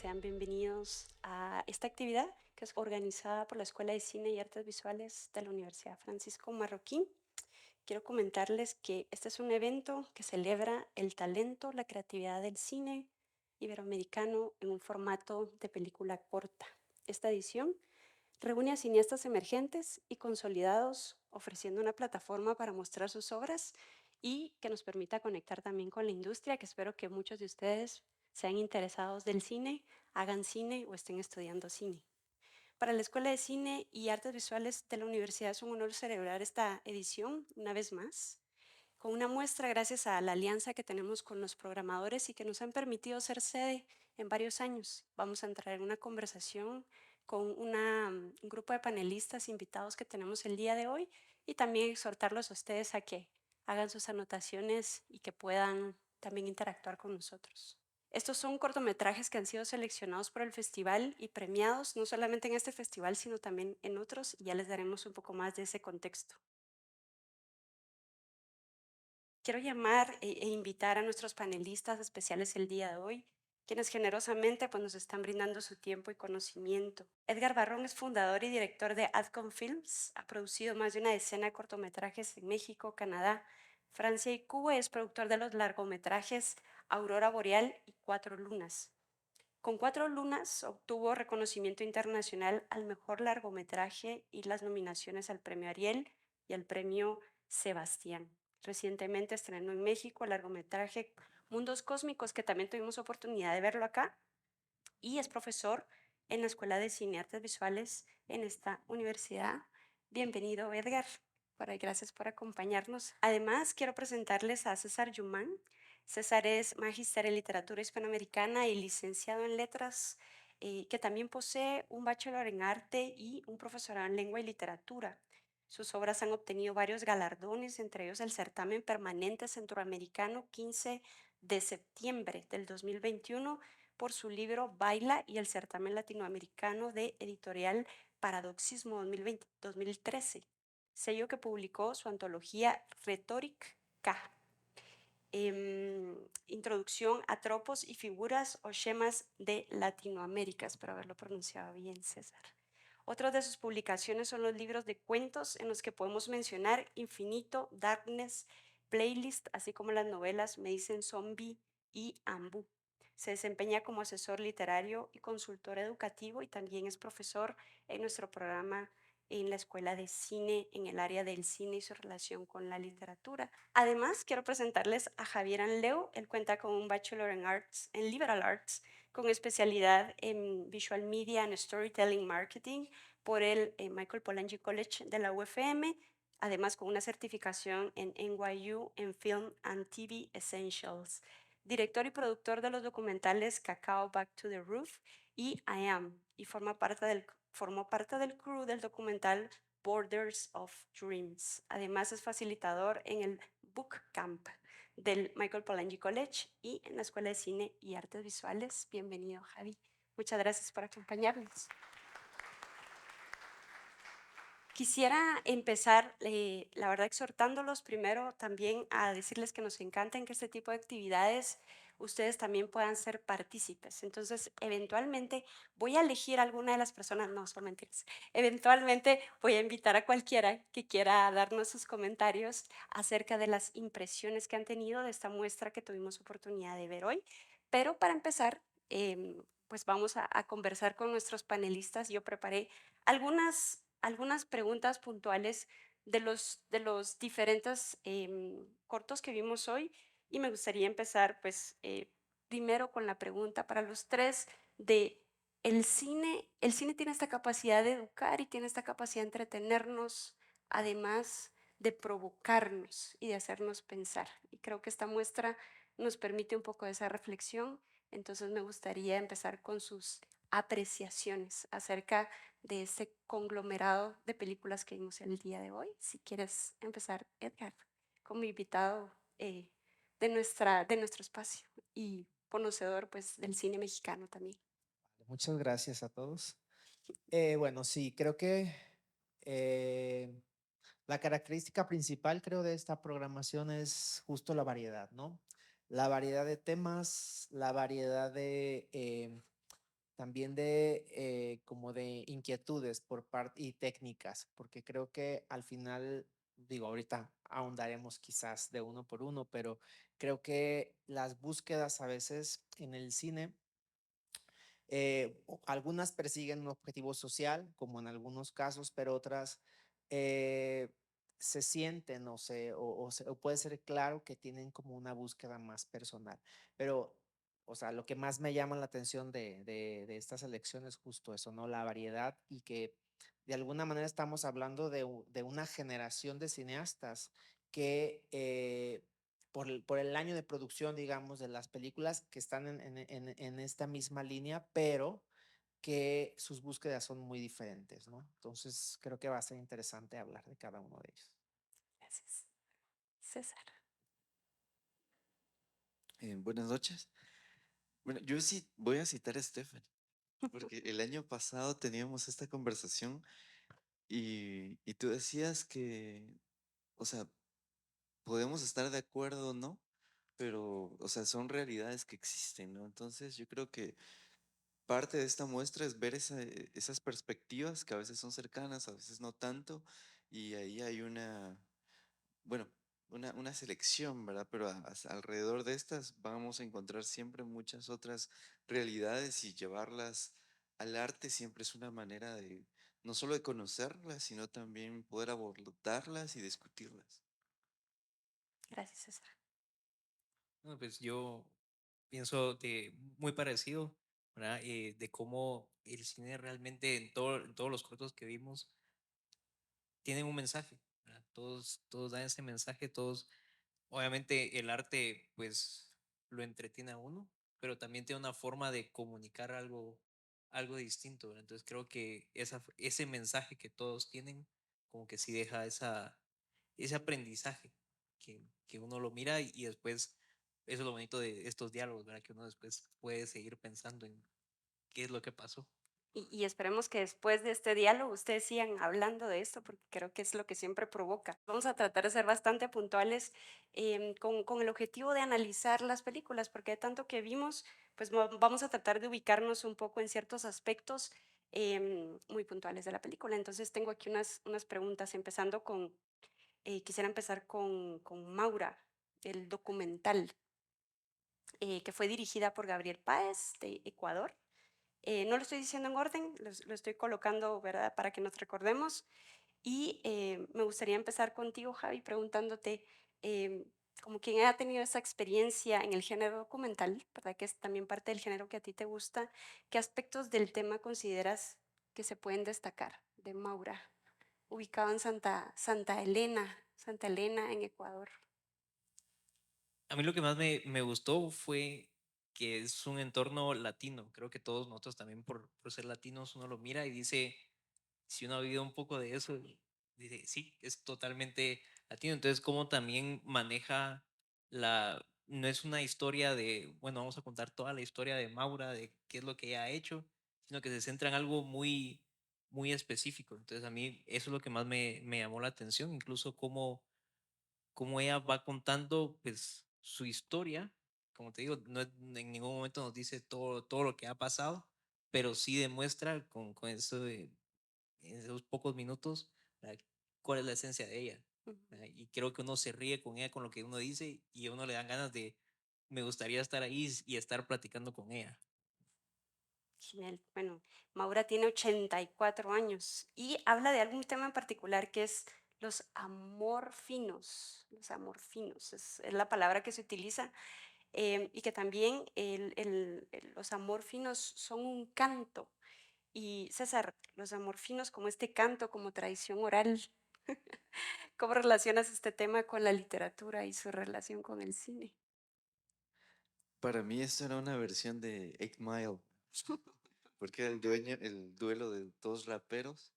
sean bienvenidos a esta actividad que es organizada por la Escuela de Cine y Artes Visuales de la Universidad Francisco Marroquín. Quiero comentarles que este es un evento que celebra el talento, la creatividad del cine iberoamericano en un formato de película corta. Esta edición reúne a cineastas emergentes y consolidados, ofreciendo una plataforma para mostrar sus obras y que nos permita conectar también con la industria, que espero que muchos de ustedes sean interesados del cine, hagan cine o estén estudiando cine. Para la Escuela de Cine y Artes Visuales de la Universidad es un honor celebrar esta edición una vez más, con una muestra gracias a la alianza que tenemos con los programadores y que nos han permitido ser sede en varios años. Vamos a entrar en una conversación con un grupo de panelistas invitados que tenemos el día de hoy y también exhortarlos a ustedes a que hagan sus anotaciones y que puedan también interactuar con nosotros. Estos son cortometrajes que han sido seleccionados por el festival y premiados, no solamente en este festival, sino también en otros, y ya les daremos un poco más de ese contexto. Quiero llamar e invitar a nuestros panelistas especiales el día de hoy, quienes generosamente pues, nos están brindando su tiempo y conocimiento. Edgar Barrón es fundador y director de Adcom Films, ha producido más de una decena de cortometrajes en México, Canadá, Francia y Cuba, y es productor de los largometrajes Aurora Boreal y Cuatro Lunas. Con Cuatro Lunas obtuvo reconocimiento internacional al mejor largometraje y las nominaciones al Premio Ariel y al Premio Sebastián. Recientemente estrenó en México el largometraje Mundos Cósmicos, que también tuvimos oportunidad de verlo acá, y es profesor en la Escuela de Cine y Artes Visuales en esta universidad. Bienvenido, Edgar. Gracias por acompañarnos. Además, quiero presentarles a César Yumán. César es magíster en literatura hispanoamericana y licenciado en letras, que también posee un bachelor en arte y un profesorado en lengua y literatura. Sus obras han obtenido varios galardones, entre ellos el certamen permanente centroamericano 15 de septiembre del 2021 por su libro Baila y el certamen latinoamericano de editorial Paradoxismo 2013, sello que publicó su antología Rhetoric K. Introducción a tropos y figuras o schemas de Latinoamérica. Espero haberlo pronunciado bien, César. Otras de sus publicaciones son los libros de cuentos en los que podemos mencionar Infinito, Darkness, Playlist, así como las novelas Me dicen Zombie y Ambú. Se desempeña como asesor literario y consultor educativo y también es profesor en nuestro programa en la Escuela de Cine, en el área del cine y su relación con la literatura. Además, quiero presentarles a Javier Anleu. Él cuenta con un Bachelor en Arts, en Liberal Arts, con especialidad en Visual Media and Storytelling Marketing por el Michael Polanyi College de la UFM, además con una certificación en NYU en Film and TV Essentials. Director y productor de los documentales Cacao Back to the Roof y I Am, y formó parte del crew del documental Borders of Dreams. Además es facilitador en el Book Camp del Michael Polanyi College y en la Escuela de Cine y Artes Visuales. Bienvenido, Javi. Muchas gracias por acompañarnos. Quisiera empezar, la verdad, exhortándolos primero también a decirles que nos encantan que este tipo de actividades ustedes también puedan ser partícipes. Entonces, eventualmente voy a elegir a alguna de las personas, no, son mentiras, eventualmente voy a invitar a cualquiera que quiera darnos sus comentarios acerca de las impresiones que han tenido de esta muestra que tuvimos oportunidad de ver hoy. Pero para empezar, pues vamos a conversar con nuestros panelistas. Yo preparé algunas preguntas puntuales de los diferentes cortos que vimos hoy y me gustaría empezar pues primero con la pregunta para los tres de el cine tiene esta capacidad de educar y tiene esta capacidad de entretenernos, además de provocarnos y de hacernos pensar. Y creo que esta muestra nos permite un poco de esa reflexión, entonces me gustaría empezar con sus apreciaciones acerca de este conglomerado de películas que vimos el día de hoy. Si quieres empezar, Edgar, como invitado de nuestro espacio y conocedor pues, del cine mexicano también. Muchas gracias a todos. Bueno, sí, creo que eh, la característica principal, creo, de esta programación es justo la variedad, ¿no? La variedad de temas, la variedad también de como de inquietudes por parte y técnicas, porque creo que al final, digo, ahorita ahondaremos quizás de uno por uno, pero creo que las búsquedas a veces en el cine algunas persiguen un objetivo social, como en algunos casos, pero otras eh, se sienten o puede ser claro que tienen como una búsqueda más personal. Pero, o sea, lo que más me llama la atención de estas elecciones es justo eso, ¿no? La variedad y que de alguna manera estamos hablando de una generación de cineastas que por el año de producción, digamos, de las películas que están en esta misma línea, pero que sus búsquedas son muy diferentes, ¿no? Entonces, creo que va a ser interesante hablar de cada uno de ellos. Gracias. César. Buenas noches. Bueno, yo sí voy a citar a Stephanie, porque el año pasado teníamos esta conversación y tú decías que, o sea, podemos estar de acuerdo o no, pero, o sea, son realidades que existen, ¿no? Entonces yo creo que parte de esta muestra es ver esas perspectivas que a veces son cercanas, a veces no tanto, y ahí hay bueno, una selección, ¿verdad? Pero alrededor de estas vamos a encontrar siempre muchas otras realidades y llevarlas al arte siempre es una manera de no solo de conocerlas, sino también poder abordarlas y discutirlas. Gracias, César. No, pues yo pienso de muy parecido, ¿verdad? De cómo el cine realmente en todos los cortos que vimos tienen un mensaje, ¿verdad? Todos dan ese mensaje, todos, obviamente el arte pues lo entretiene a uno, pero también tiene una forma de comunicar algo distinto, ¿verdad? Entonces creo que ese mensaje que todos tienen, como que sí deja ese aprendizaje, que uno lo mira y después, eso es lo bonito de estos diálogos, ¿verdad? Que uno después puede seguir pensando en qué es lo que pasó. Y esperemos que después de este diálogo ustedes sigan hablando de esto, porque creo que es lo que siempre provoca. Vamos a tratar de ser bastante puntuales con el objetivo de analizar las películas, porque de tanto que vimos, pues vamos a tratar de ubicarnos un poco en ciertos aspectos muy puntuales de la película. Entonces tengo aquí unas preguntas, empezando quisiera empezar con Maura, el documental que fue dirigida por Gabriel Páez de Ecuador. No lo estoy diciendo en orden, lo estoy colocando, ¿verdad? Para que nos recordemos. Y me gustaría empezar contigo, Javi, preguntándote, em, como quien ha tenido esa experiencia en el género documental, ¿verdad? Que es también parte del género que a ti te gusta, ¿qué aspectos del tema consideras que se pueden destacar de Maura, ubicado en Santa Elena, en Ecuador? A mí lo que más me gustó fue que es un entorno latino. Creo que todos nosotros también por ser latinos uno lo mira y dice, si uno ha vivido un poco de eso, dice, sí, es totalmente latino. Entonces, cómo también maneja no es una historia de, bueno, vamos a contar toda la historia de Maura, de qué es lo que ella ha hecho, sino que se centra en algo muy específico. Entonces, a mí eso es lo que más me llamó la atención, incluso cómo ella va contando pues su historia. Como te digo, en ningún momento nos dice todo lo que ha pasado, pero sí demuestra con eso en esos pocos minutos, ¿verdad? Cuál es la esencia de ella. Ujú. ¿Verdad? Y creo que uno se ríe con ella, con lo que uno dice, y a uno le dan ganas de, me gustaría estar ahí y estar platicando con ella. Genial. Bueno, Maura tiene 84 años y habla de algún tema en particular que es los amorfinos. Los amorfinos es la palabra que se utiliza y que también los amorfinos son un canto. Y César, los amorfinos como este canto, como tradición oral, ¿cómo relacionas este tema con la literatura y su relación con el cine? Para mí esto era una versión de Eight Mile, porque era el duelo de dos raperos,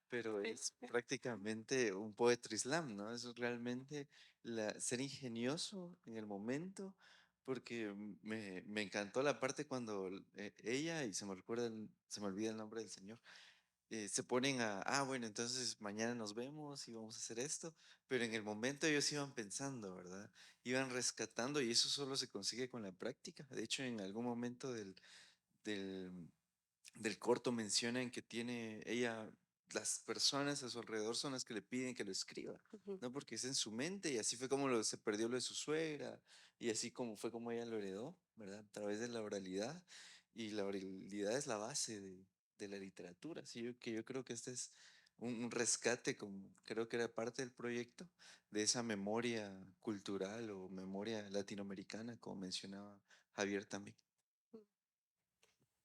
pero Sí. es prácticamente un poetry slam, ¿no? Eso es realmente ser ingenioso en el momento, porque me encantó la parte cuando ella, y se me olvida el nombre del señor, se ponen bueno, entonces mañana nos vemos y vamos a hacer esto, pero en el momento ellos iban pensando, ¿verdad? Iban rescatando y eso solo se consigue con la práctica. De hecho, en algún momento del del corto mencionan que tiene ella, las personas a su alrededor son las que le piden que lo escriba, Ujú. ¿no? Porque es en su mente y así fue como se perdió lo de su suegra y así como fue como ella lo heredó, ¿verdad? A través de la oralidad y la oralidad es la base de la literatura, así que yo creo que este es un rescate, como creo que era parte del proyecto, de esa memoria cultural o memoria latinoamericana, como mencionaba Javier también.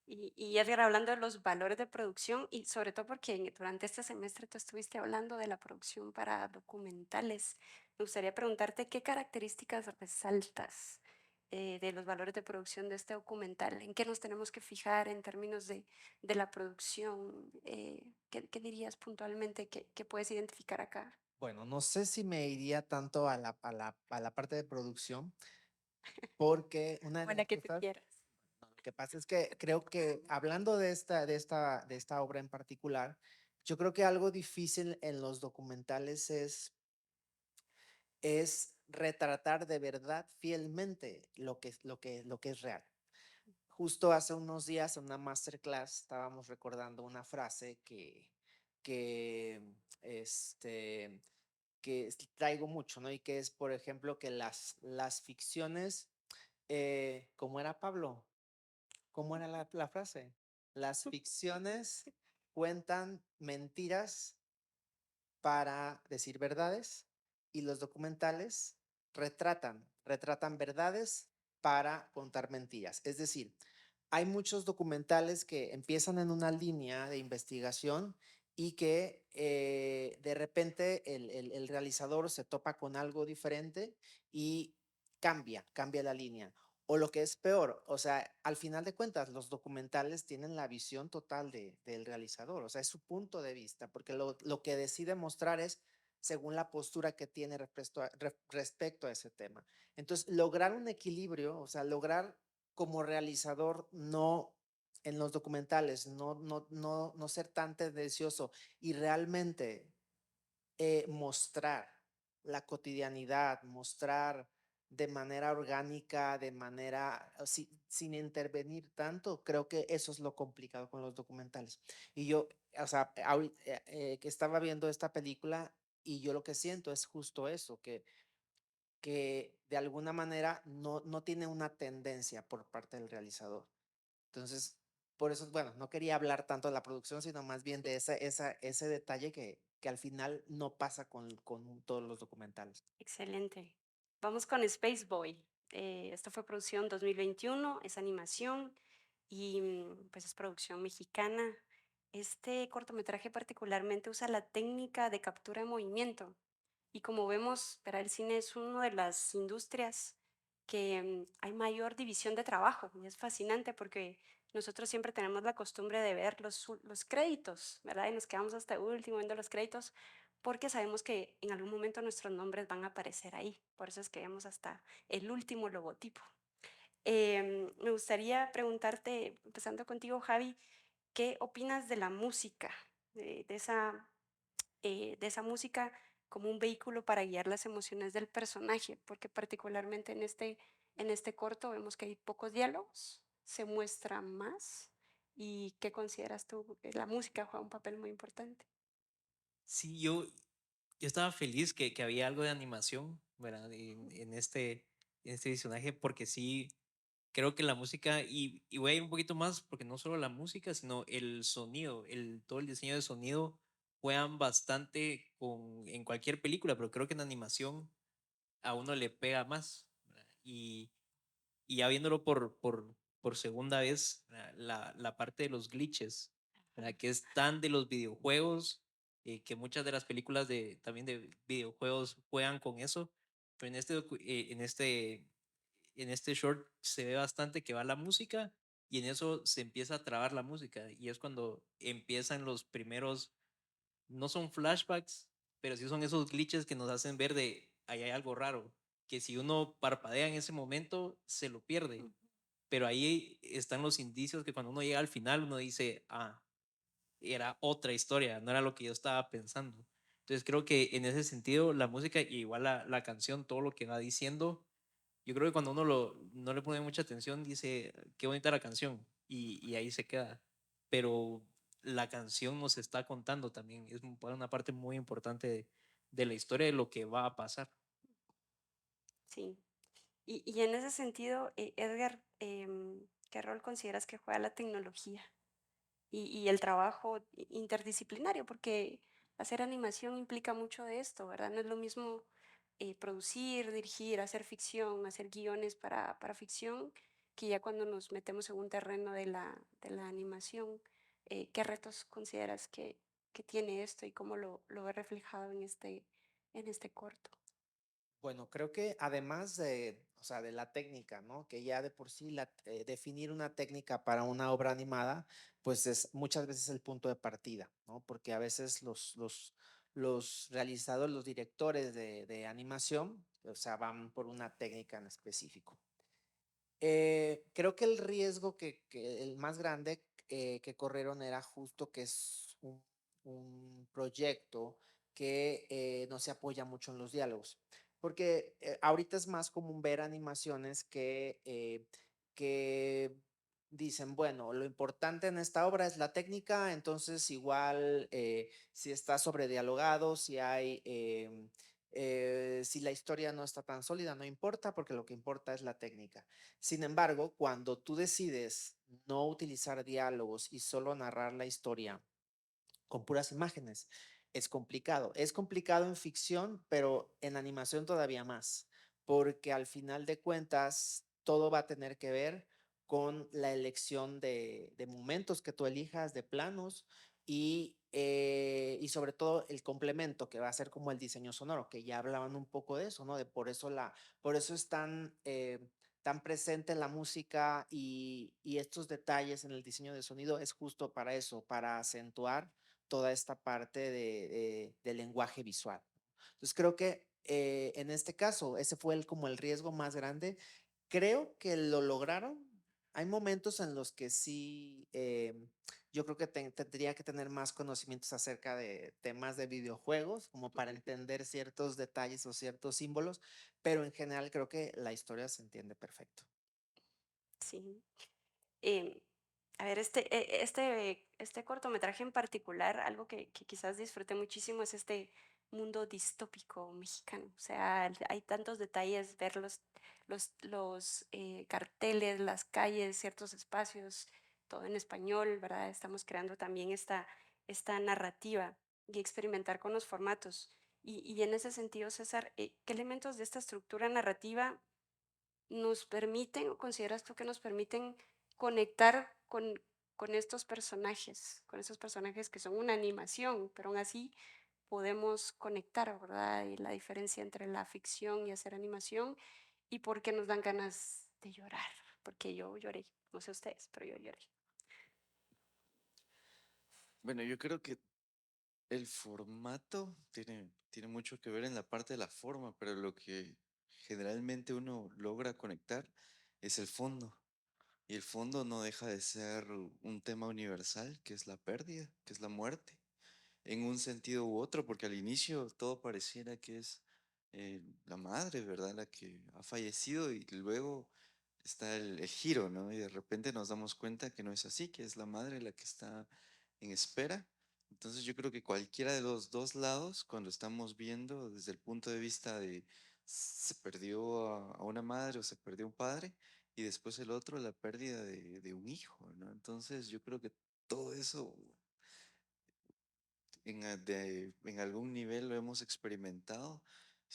Y Edgar, hablando de los valores de producción y sobre todo porque durante este semestre tú estuviste hablando de la producción para documentales, me gustaría preguntarte qué características resaltas de los valores de producción de este documental, en qué nos tenemos que fijar en términos de la producción, qué dirías puntualmente que puedes identificar acá. Bueno, no sé si me iría tanto a la parte de producción, porque una de O la las que tú cosas, quieras. lo que pasa es que creo que hablando de esta obra en particular, yo creo que algo difícil en los documentales es retratar de verdad fielmente lo que es real. Justo hace unos días en una masterclass estábamos recordando una frase que, este, traigo mucho, ¿no? Y que es, por ejemplo, que las ficciones, ¿cómo era Pablo? ¿Cómo era la frase? Las ficciones cuentan mentiras para decir verdades y los documentales retratan verdades para contar mentiras. Es decir, hay muchos documentales que empiezan en una línea de investigación y que de repente el realizador se topa con algo diferente y cambia la línea. O lo que es peor, o sea, al final de cuentas, los documentales tienen la visión total del realizador, o sea, es su punto de vista, porque lo que decide mostrar es según la postura que tiene respecto a ese tema. Entonces, lograr un equilibrio, o sea, lograr como realizador no en los documentales, no ser tan tendencioso y realmente mostrar la cotidianidad, mostrar de manera orgánica, de manera sin intervenir tanto, creo que eso es lo complicado con los documentales. Y yo, o sea, que estaba viendo esta película y yo lo que siento es justo eso, que de alguna manera no tiene una tendencia por parte del realizador. Entonces, por eso, bueno, no quería hablar tanto de la producción, sino más bien de ese detalle que al final no pasa con todos los documentales. Excelente. Vamos con Space Boy. Esto fue producción 2021, es animación y pues es producción mexicana. Este cortometraje particularmente usa la técnica de captura de movimiento y como vemos, el cine es una de las industrias que hay mayor división de trabajo y es fascinante porque nosotros siempre tenemos la costumbre de ver los créditos, ¿verdad? Y nos quedamos hasta el último viendo los créditos porque sabemos que en algún momento nuestros nombres van a aparecer ahí. Por eso es que vemos hasta el último logotipo. Me gustaría preguntarte, empezando contigo, Javi, ¿qué opinas de la música? De esa música como un vehículo para guiar las emociones del personaje, porque particularmente en este corto vemos que hay pocos diálogos, se muestra más. ¿Y qué consideras tú? La música juega un papel muy importante. Sí, yo estaba feliz que había algo de animación, ¿verdad? En este personaje, porque sí, creo que la música, y voy a ir un poquito más, porque no solo la música, sino el sonido, todo el diseño de sonido juegan bastante en cualquier película, pero creo que en animación a uno le pega más, ¿verdad? Y ya viéndolo por segunda vez, ¿verdad? La parte de los glitches, ¿verdad? Que es tan de los videojuegos, que muchas de las películas también de videojuegos juegan con eso, pero en este short se ve bastante que va la música y en eso se empieza a trabar la música y es cuando empiezan los primeros, no son flashbacks, pero sí son esos glitches que nos hacen ver de ahí hay algo raro, que si uno parpadea en ese momento se lo pierde, pero ahí están los indicios que cuando uno llega al final uno dice, era otra historia, no era lo que yo estaba pensando. Entonces creo que en ese sentido la música y igual la canción, todo lo que va diciendo, yo creo que cuando uno no le pone mucha atención dice, qué bonita la canción y ahí se queda. pero la canción nos está contando también, es una parte muy importante de la historia de lo que va a pasar. Sí. Y en ese sentido, Edgar, ¿qué rol consideras que juega la tecnología y el trabajo interdisciplinario? Porque hacer animación implica mucho de esto, ¿verdad? No es lo mismo producir, dirigir, hacer ficción, hacer guiones para ficción, que ya cuando nos metemos en un terreno de la animación. ¿Qué retos consideras que tiene esto y cómo lo ves reflejado en este corto? Bueno, creo que además de, o sea, de la técnica, ¿no? Que ya de por sí definir una técnica para una obra animada, pues es muchas veces el punto de partida, ¿no? Porque a veces los realizadores, los directores de animación, o sea, van por una técnica en específico. Creo que el riesgo el más grande que corrieron era justo que es un proyecto que no se apoya mucho en los diálogos, porque ahorita es más común ver animaciones que dicen, bueno, lo importante en esta obra es la técnica, entonces igual si está sobredialogado, si hay... si la historia no está tan sólida, no importa, porque lo que importa es la técnica. Sin embargo, cuando tú decides no utilizar diálogos y solo narrar la historia con puras imágenes, es complicado. Es complicado en ficción, pero en animación todavía más, porque al final de cuentas todo va a tener que ver con la elección de momentos que tú elijas, de planos y sobre todo el complemento que va a ser como el diseño sonoro, que ya hablaban un poco de eso, ¿no? De por eso es tan presente la música y estos detalles en el diseño de sonido es justo para eso, para acentuar toda esta parte del lenguaje visual. Entonces creo que en este caso ese fue como el riesgo más grande. Creo que lo lograron. Hay momentos en los que sí, yo creo que tendría que tener más conocimientos acerca de temas de videojuegos, como para entender ciertos detalles o ciertos símbolos, pero en general creo que la historia se entiende perfecto. Sí. Em, a ver, este cortometraje en particular, algo que quizás disfruté muchísimo es este mundo distópico mexicano. O sea, hay tantos detalles, ver los carteles, las calles, ciertos espacios, todo en español, ¿verdad? Estamos creando también esta narrativa y experimentar con los formatos. Y en ese sentido, César, ¿qué elementos de esta estructura narrativa nos permiten o consideras tú que nos permiten conectar con estos personajes que son una animación, pero aún así podemos conectar, ¿verdad? Y la diferencia entre la ficción y hacer animación y por qué nos dan ganas de llorar, porque yo lloré, no sé ustedes, pero yo lloré. Bueno, yo creo que el formato tiene mucho que ver en la parte de la forma, pero lo que generalmente uno logra conectar es el fondo. Y el fondo no deja de ser un tema universal, que es la pérdida, que es la muerte, en un sentido u otro, porque al inicio todo pareciera que es la madre, ¿verdad? La que ha fallecido y luego está el giro, ¿no? Y de repente nos damos cuenta que no es así, que es la madre la que está en espera. Entonces yo creo que cualquiera de los dos lados, cuando estamos viendo desde el punto de vista de se perdió a una madre o se perdió un padre, y después el otro, la pérdida de un hijo, ¿no? Entonces yo creo que todo eso en algún nivel lo hemos experimentado,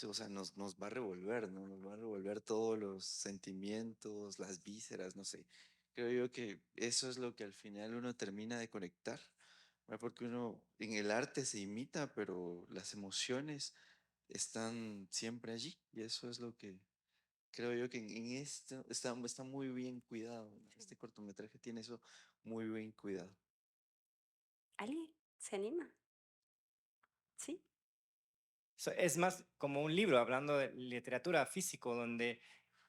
o sea, nos va a revolver, ¿no? Nos va a revolver todos los sentimientos, las vísceras, no sé. Creo yo que eso es lo que al final uno termina de conectar, ¿verdad? Porque uno en el arte se imita, pero las emociones están siempre allí y eso es lo que creo yo que en esto está muy bien cuidado, ¿no? Sí. Este cortometraje tiene eso muy bien cuidado. ¿Alguien se anima? ¿Sí? Es más como un libro, hablando de literatura físico, donde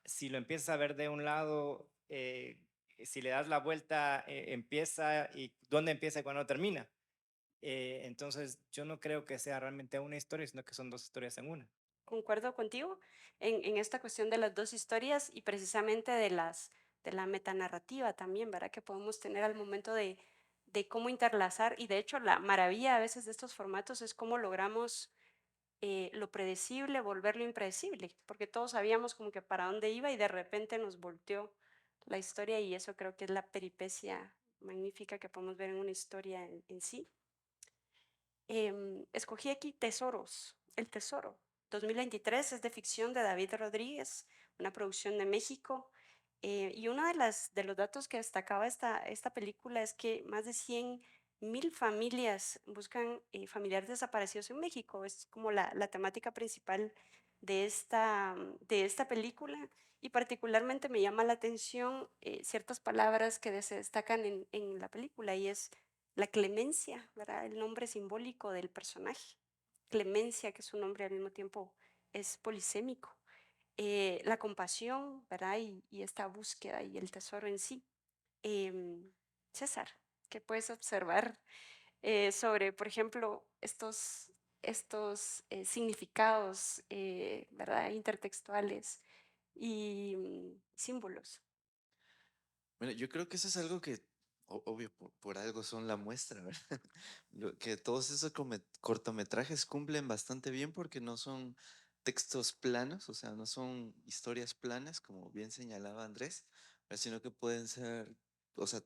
si lo empiezas a ver de un lado, si le das la vuelta, empieza y dónde empieza y cuándo termina. Entonces, yo no creo que sea realmente una historia, sino que son dos historias en una. Concuerdo contigo en esta cuestión de las dos historias y precisamente de la metanarrativa también, ¿verdad? Que podemos tener al momento de cómo interlazar, y de hecho la maravilla a veces de estos formatos es cómo logramos lo predecible, volverlo impredecible, porque todos sabíamos como que para dónde iba y de repente nos volteó la historia y eso creo que es la peripecia magnífica que podemos ver en una historia en sí. Escogí aquí Tesoros, El Tesoro. 2023 es de ficción de David Rodríguez, una producción de México. Y uno de los datos que destacaba esta película es que más de 100.000 familias buscan familiares desaparecidos en México. Es como la temática principal de esta película. Y particularmente me llama la atención ciertas palabras que se destacan en la película y es la clemencia, ¿verdad? El nombre simbólico del personaje. Clemencia, que su nombre al mismo tiempo es polisémico. La compasión, ¿verdad? Y esta búsqueda y el tesoro en sí. César, ¿qué puedes observar sobre, por ejemplo, estos significados, ¿verdad? Intertextuales y símbolos? Bueno, yo creo que eso es algo que, obvio, por algo son la muestra, ¿verdad? Que todos esos cortometrajes cumplen bastante bien porque no son textos planos, o sea, no son historias planas, como bien señalaba Andrés, sino que pueden ser, o sea,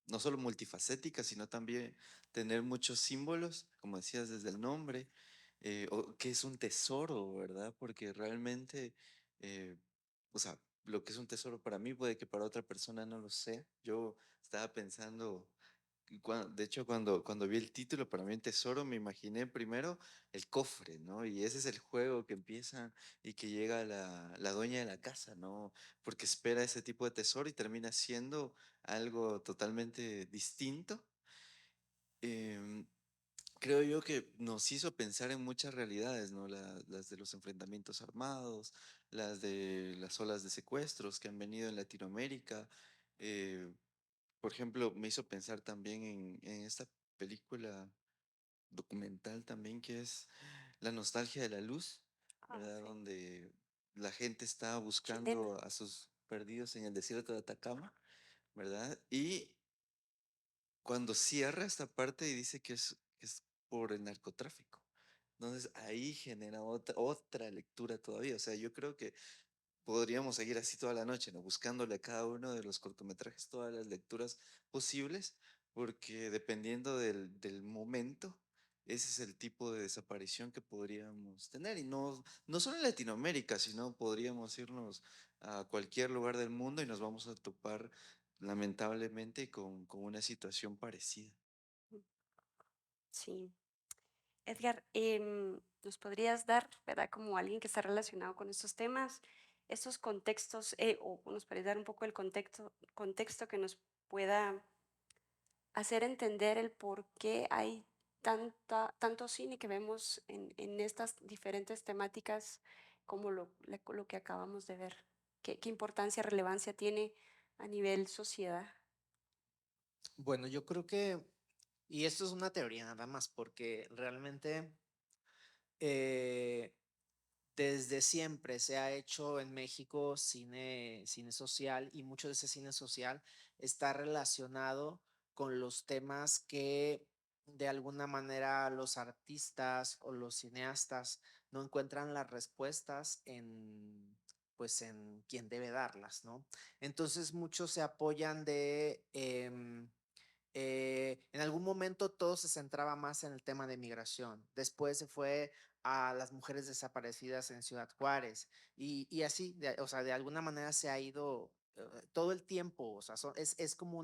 no solo multifacéticas, sino también tener muchos símbolos, como decías, desde el nombre, o que es un tesoro, ¿verdad? Porque realmente, eh, o sea, lo que es un tesoro para mí puede que para otra persona no lo sea. Yo estaba pensando de hecho, cuando vi el título, para mí un tesoro, me imaginé primero el cofre, ¿no? Y ese es el juego que empieza y que llega la dueña de la casa, ¿no? Porque espera ese tipo de tesoro y termina siendo algo totalmente distinto. Em, Creo yo que nos hizo pensar en muchas realidades, ¿no? Las de los enfrentamientos armados, las de las olas de secuestros que han venido en Latinoamérica. eh, por ejemplo, me hizo pensar también en esta película documental también que es La nostalgia de la luz, Ah, ¿verdad? sí. Donde la gente está Chilena. buscando a sus perdidos en el desierto de Atacama, ¿verdad? Y cuando cierra esta parte y dice que es por el narcotráfico. Entonces ahí genera otra lectura todavía. O sea, yo creo que podríamos seguir así toda la noche, ¿no? Buscándole a cada uno de los cortometrajes todas las lecturas posibles, porque dependiendo del momento, ese es el tipo de desaparición que podríamos tener. Y no solo en Latinoamérica, sino podríamos irnos a cualquier lugar del mundo y nos vamos a topar lamentablemente con una situación parecida. Sí. Edgar, ¿nos podrías dar, verdad, como alguien que está relacionado con estos temas, estos contextos, o nos podrías dar un poco el contexto que nos pueda hacer entender el por qué hay tanto cine que vemos en estas diferentes temáticas como lo que acabamos de ver? ¿Qué importancia, relevancia tiene a nivel sociedad? Bueno, yo creo que, y esto es una teoría nada más, porque realmente eh, desde siempre se ha hecho en México cine social y mucho de ese cine social está relacionado con los temas que de alguna manera los artistas o los cineastas no encuentran las respuestas pues en quien debe darlas, ¿no? Entonces muchos se apoyan en algún momento todo se centraba más en el tema de migración. Después se fue a las mujeres desaparecidas en Ciudad Juárez y así, o sea, de alguna manera se ha ido todo el tiempo, o sea, es como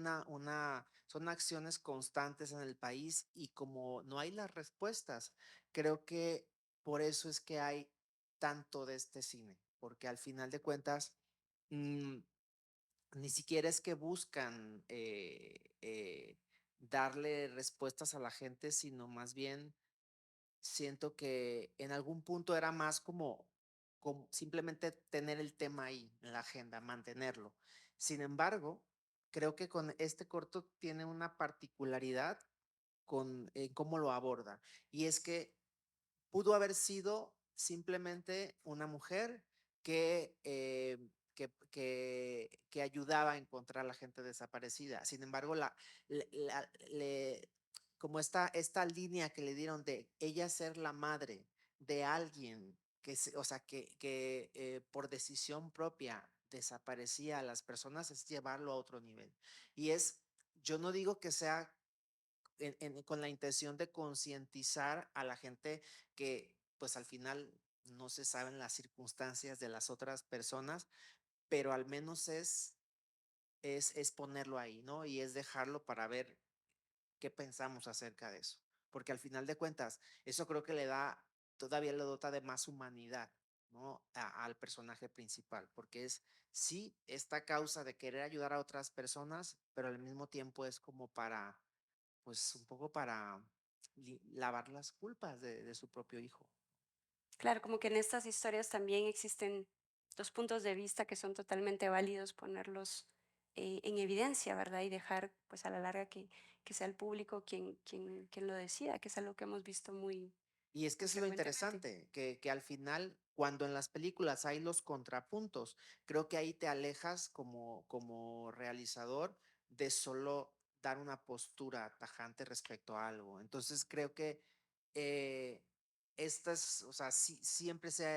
son acciones constantes en el país y como no hay las respuestas, creo que por eso es que hay tanto de este cine, porque al final de cuentas, mm, ni siquiera es que buscan darle respuestas a la gente, sino más bien siento que en algún punto era más como simplemente tener el tema ahí en la agenda, mantenerlo. Sin embargo, creo que con este corto tiene una particularidad con cómo lo aborda, y es que pudo haber sido simplemente una mujer que que ayudaba a encontrar a la gente desaparecida. Sin embargo, le- la- le- como esta línea que le dieron de ella ser la madre de alguien o sea, que por decisión propia desaparecía a las personas, es llevarlo a otro nivel. Y yo no digo que sea con la intención de concientizar a la gente que pues al final no se saben las circunstancias de las otras personas, pero al menos es ponerlo ahí, ¿no? Y es dejarlo para ver qué pensamos acerca de eso. Porque al final de cuentas, eso creo que todavía le dota de más humanidad, ¿no? Al personaje principal, porque sí, esta causa de querer ayudar a otras personas, pero al mismo tiempo es como pues un poco para lavar las culpas de su propio hijo. Claro, como que en estas historias también existen dos puntos de vista que son totalmente válidos ponerlos en evidencia, ¿verdad? Y dejar, pues a la larga, que sea el público quien lo decida, que es algo que hemos visto Y es que muy es lo frecuentemente. interesante, que al final, cuando en las películas hay los contrapuntos, creo que ahí te alejas como realizador de solo dar una postura tajante respecto a algo. Entonces creo que eh, o sea,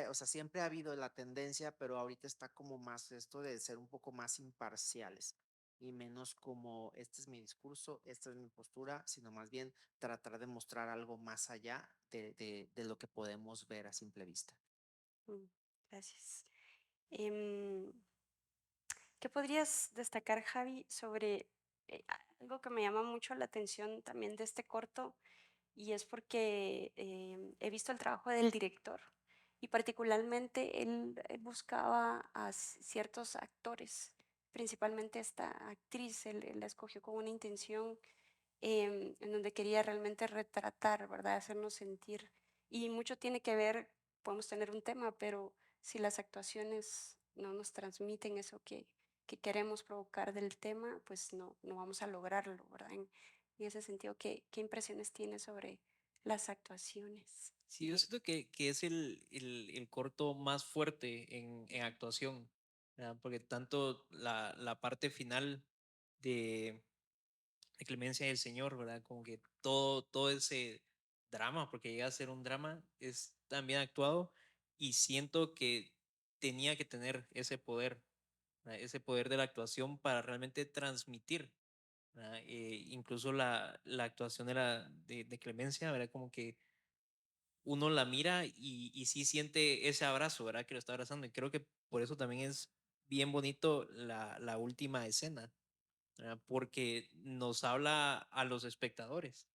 o sea, siempre ha habido la tendencia, pero ahorita está como más esto de ser un poco más imparciales y menos como este es mi discurso, esta es mi postura, sino más bien tratar de mostrar algo más allá de lo que podemos ver a simple vista. Mm, Gracias. Em, ¿Qué podrías destacar, Javi, sobre algo que me llama mucho la atención también de este corto? Y es porque he visto el trabajo del director y particularmente él buscaba a ciertos actores, principalmente esta actriz, él la escogió con una intención en donde quería realmente retratar, ¿verdad? Hacernos sentir. Y mucho tiene que ver, podemos tener un tema, pero si las actuaciones no nos transmiten eso que queremos provocar del tema, pues no vamos a lograrlo, ¿verdad? En ese sentido, ¿qué impresiones tienes sobre las actuaciones? Sí, yo siento que es el corto más fuerte en actuación, ¿verdad? Porque tanto la parte final de, de Clemencia del Señor, ¿verdad? Como que todo ese drama, porque llega a ser un drama, es también actuado y siento que tenía que tener ese poder, ¿verdad? Ese poder de la actuación para realmente transmitir, ¿verdad? Incluso la actuación de Clemencia, ¿verdad? Como que uno la mira y sí siente ese abrazo, ¿verdad? Que lo está abrazando. Y creo que por eso también es bien bonito la última escena, ¿verdad? Porque nos habla a los espectadores.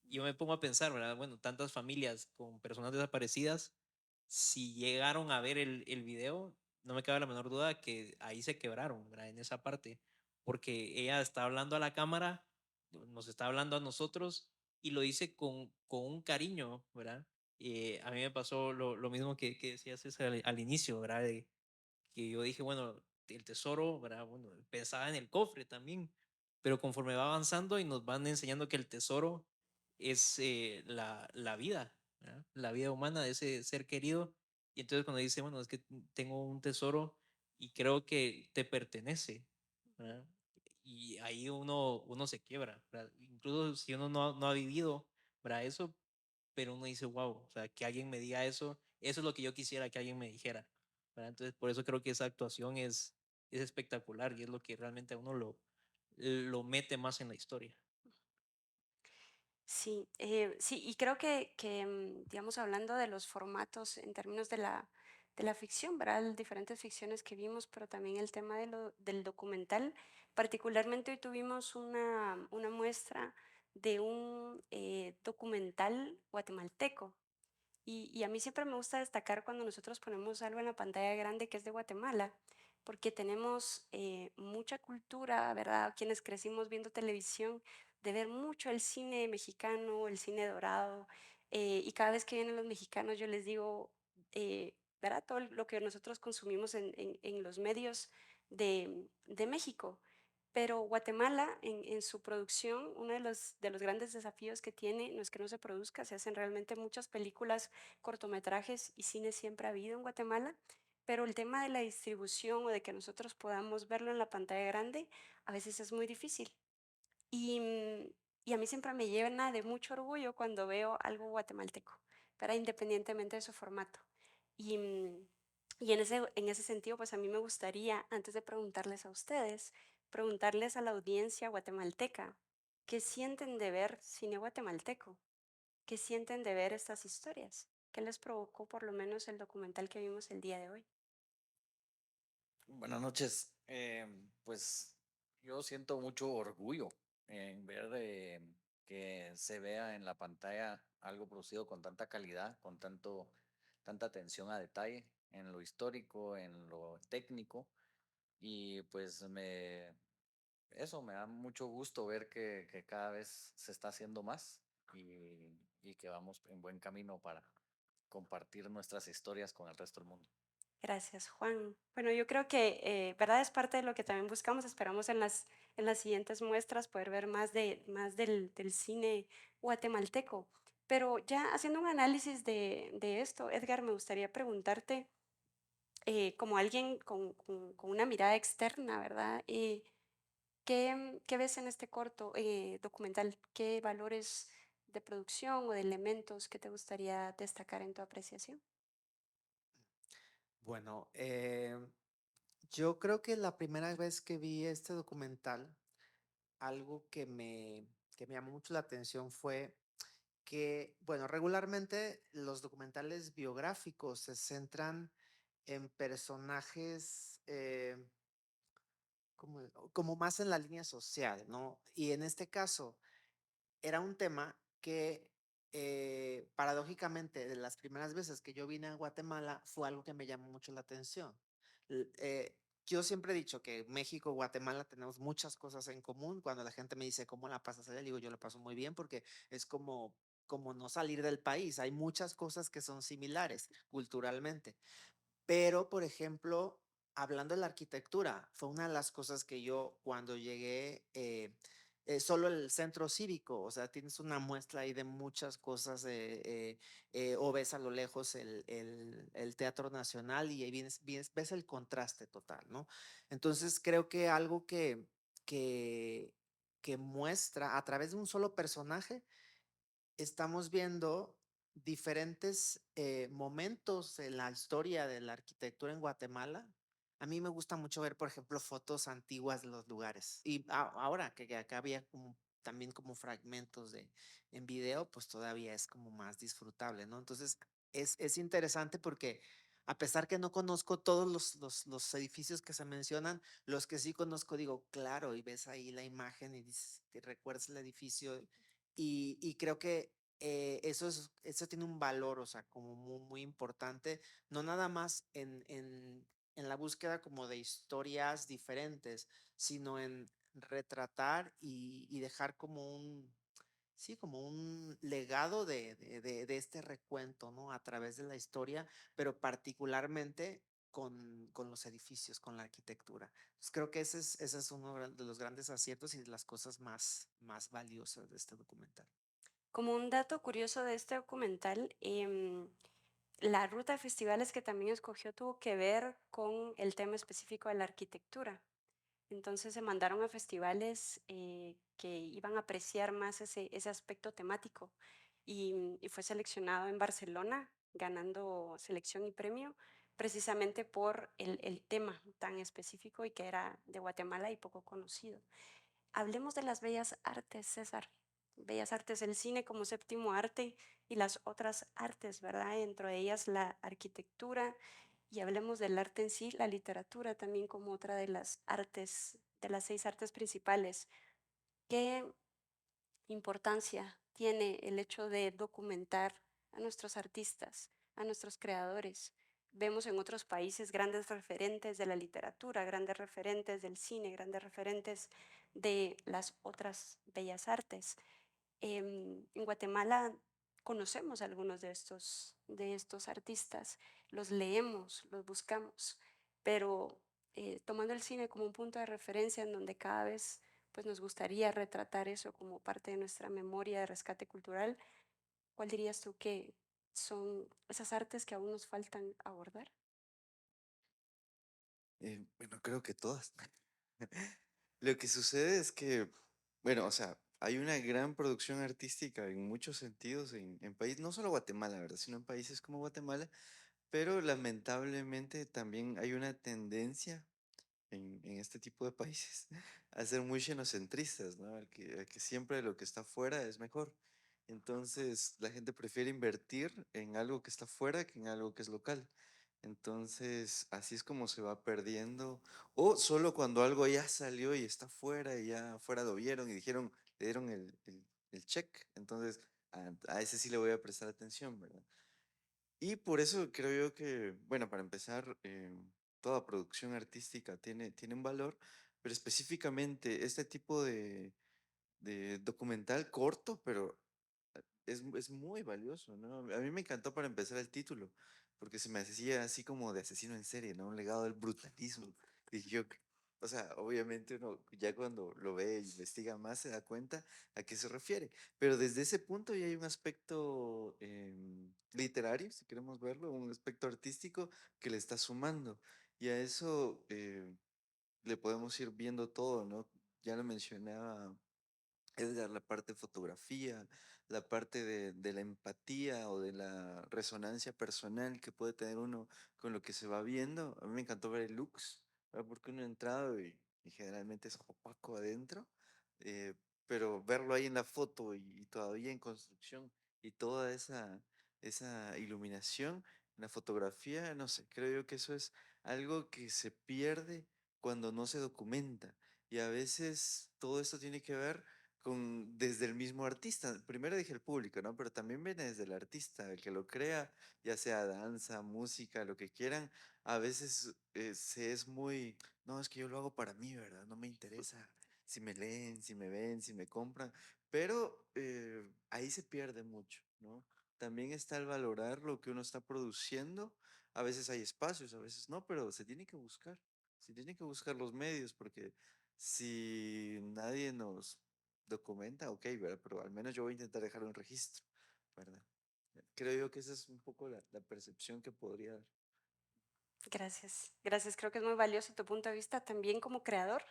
Y yo me pongo a pensar, ¿verdad? Bueno, tantas familias con personas desaparecidas, si llegaron a ver el video, no me cabe la menor duda que ahí se quebraron, ¿verdad? En esa parte, porque ella está hablando a la cámara, nos está hablando a nosotros y lo dice con un cariño, ¿verdad? A mí me pasó lo mismo que decías César, al inicio, ¿verdad? Que yo dije, bueno, el tesoro, ¿verdad? Bueno, pensaba en el cofre también, pero conforme va avanzando y nos van enseñando que el tesoro es la vida, ¿verdad? La vida humana de ese ser querido. Y entonces cuando dice, bueno, es que tengo un tesoro y creo que te pertenece, ¿verdad? Y ahí uno se quiebra, ¿verdad? Incluso si uno no ha vivido, ¿verdad? Eso, pero uno dice, wow, o sea, que alguien me diga eso es lo que yo quisiera que alguien me dijera, ¿verdad? Entonces, por eso creo que esa actuación es espectacular y es lo que realmente a uno lo mete más en la historia. Sí, sí, y creo digamos, hablando de los formatos en términos de la ficción, ¿verdad? Las diferentes ficciones que vimos, pero también el tema del documental. Particularmente hoy tuvimos una muestra de un documental guatemalteco. Y a mí siempre me gusta destacar cuando nosotros ponemos algo en la pantalla grande que es de Guatemala, porque tenemos mucha cultura, ¿verdad? Quienes crecimos viendo televisión, de ver mucho el cine mexicano, el cine dorado, y cada vez que vienen los mexicanos yo les digo, ¿verdad? Todo lo que nosotros consumimos en los medios de México. Pero Guatemala, en su producción, uno de los grandes desafíos que tiene no es que no se produzca, se hacen realmente muchas películas, cortometrajes y cine siempre ha habido en Guatemala, pero el tema de la distribución o de que nosotros podamos verlo en la pantalla grande a veces es muy difícil. Y, y a mí siempre me llena de mucho orgullo cuando veo algo guatemalteco, pero independientemente de su formato. Y, y en ese sentido, pues a mí me gustaría, antes de preguntarles a ustedes, preguntarles a la audiencia guatemalteca, ¿qué sienten de ver cine guatemalteco? ¿Qué sienten de ver estas historias? ¿Qué les provocó por lo menos el documental que vimos el día de hoy? Buenas noches. Pues yo siento mucho orgullo en ver que se vea en la pantalla algo producido con tanta calidad, con tanta atención a detalle en lo histórico, en lo técnico. Y pues eso me da mucho gusto ver que cada vez se está haciendo más y que vamos en buen camino para compartir nuestras historias con el resto del mundo. Gracias, Juan. Bueno, yo creo que, ¿verdad? Es parte de lo que también buscamos. Esperamos en las siguientes muestras poder ver más del cine guatemalteco. Pero ya haciendo un análisis de esto, Edgar, me gustaría preguntarte, como alguien con una mirada externa, ¿verdad? ¿Qué ves en este corto documental? ¿Qué valores de producción o de elementos que te gustaría destacar en tu apreciación? Bueno, yo creo que la primera vez que vi este documental, algo que me llamó mucho la atención fue que, bueno, regularmente los documentales biográficos se centran en personajes como más en la línea social, ¿no? Y en este caso era un tema que paradójicamente de las primeras veces que yo vine a Guatemala fue algo que me llamó mucho la atención. Yo siempre he dicho que México y Guatemala tenemos muchas cosas en común. Cuando la gente me dice cómo la pasas allá, digo yo la paso muy bien porque es como no salir del país. Hay muchas cosas que son similares culturalmente. Pero, por ejemplo, hablando de la arquitectura, fue una de las cosas que yo cuando llegué, solo el centro cívico, o sea, tienes una muestra ahí de muchas cosas, o ves a lo lejos el Teatro Nacional y ahí ves el contraste total, ¿no? Entonces, creo que algo que, que muestra a través de un solo personaje, estamos viendo diferentes momentos en la historia de la arquitectura en Guatemala. A mí me gusta mucho ver, por ejemplo, fotos antiguas de los lugares. Y ahora que acá había también como fragmentos en video, pues todavía es como más disfrutable, ¿no? Entonces es interesante porque a pesar que no conozco todos los edificios que se mencionan, los que sí conozco digo, claro, y ves ahí la imagen y dices, te recuerdas el edificio y creo que eso tiene un valor, o sea, como muy importante, no nada más en la búsqueda como de historias diferentes, sino en retratar y dejar como sí, como un legado de este recuento, ¿no? A través de la historia, pero particularmente con los edificios, con la arquitectura. Entonces, creo que ese es uno de los grandes aciertos y de las cosas más valiosas de este documental. Como un dato curioso de este documental, la ruta de festivales que también escogió tuvo que ver con el tema específico de la arquitectura. Entonces se mandaron a festivales que iban a apreciar más ese aspecto temático y fue seleccionado en Barcelona, ganando selección y premio precisamente por el tema tan específico y que era de Guatemala y poco conocido. Hablemos de las bellas artes, César. Bellas artes, el cine como séptimo arte y las otras artes, ¿verdad? Dentro de ellas la arquitectura y hablemos del arte en sí, la literatura también como otra de las artes, de las 6 artes principales. ¿Qué importancia tiene el hecho de documentar a nuestros artistas, a nuestros creadores? Vemos en otros países grandes referentes de la literatura, grandes referentes del cine, grandes referentes de las otras bellas artes. En Guatemala conocemos algunos de estos artistas, los leemos, los buscamos, pero tomando el cine como un punto de referencia en donde cada vez pues, nos gustaría retratar eso como parte de nuestra memoria de rescate cultural, ¿cuál dirías tú que son esas artes que aún nos faltan abordar? Bueno, creo que todas. Lo que sucede es que, bueno, o sea, hay una gran producción artística en muchos sentidos en países, no solo Guatemala, ¿verdad? Sino en países como Guatemala, pero lamentablemente también hay una tendencia en este tipo de países a ser muy xenocentristas, ¿no? Al que siempre lo que está fuera es mejor. Entonces, la gente prefiere invertir en algo que está fuera que en algo que es local. Entonces, así es como se va perdiendo. O solo cuando algo ya salió y está fuera y ya fuera lo vieron y dijeron, le dieron el check. Entonces, a ese sí le voy a prestar atención, ¿verdad? Y por eso creo yo que, bueno, para empezar, toda producción artística tiene un valor, pero específicamente este tipo de documental corto, pero es muy valioso, ¿no? A mí me encantó para empezar el título, porque se me hacía así como de asesino en serie, ¿no? Un legado del brutalismo. Y yo, o sea, obviamente uno ya cuando lo ve e investiga más se da cuenta a qué se refiere. Pero desde ese punto ya hay un aspecto literario, si queremos verlo, un aspecto artístico que le está sumando. Y a eso le podemos ir viendo todo, ¿no? Ya lo mencionaba Edgar, la parte de fotografía, la parte de la empatía o de la resonancia personal que puede tener uno con lo que se va viendo. A mí me encantó ver el Lux, ¿verdad? Porque uno ha entrado y generalmente es opaco adentro, eh, pero verlo ahí en la foto y todavía en construcción y toda esa iluminación en la fotografía, no sé, creo yo que eso es algo que se pierde cuando no se documenta. Y a veces todo esto tiene que ver desde el mismo artista. Primero dije el público, ¿no? Pero también viene desde el artista, el que lo crea, ya sea danza, música, lo que quieran. A veces se es muy, no, es que yo lo hago para mí, ¿verdad? No me interesa si me leen, si me ven, si me compran. Pero ahí se pierde mucho, ¿no? También está el valorar lo que uno está produciendo. A veces hay espacios, a veces no, pero se tiene que buscar. Se tiene que buscar los medios porque si nadie nos documenta, ok, ¿verdad? Pero al menos yo voy a intentar dejar un registro, ¿verdad? Creo yo que esa es un poco la percepción que podría dar. Gracias, gracias. Creo que es muy valioso tu punto de vista también como creador,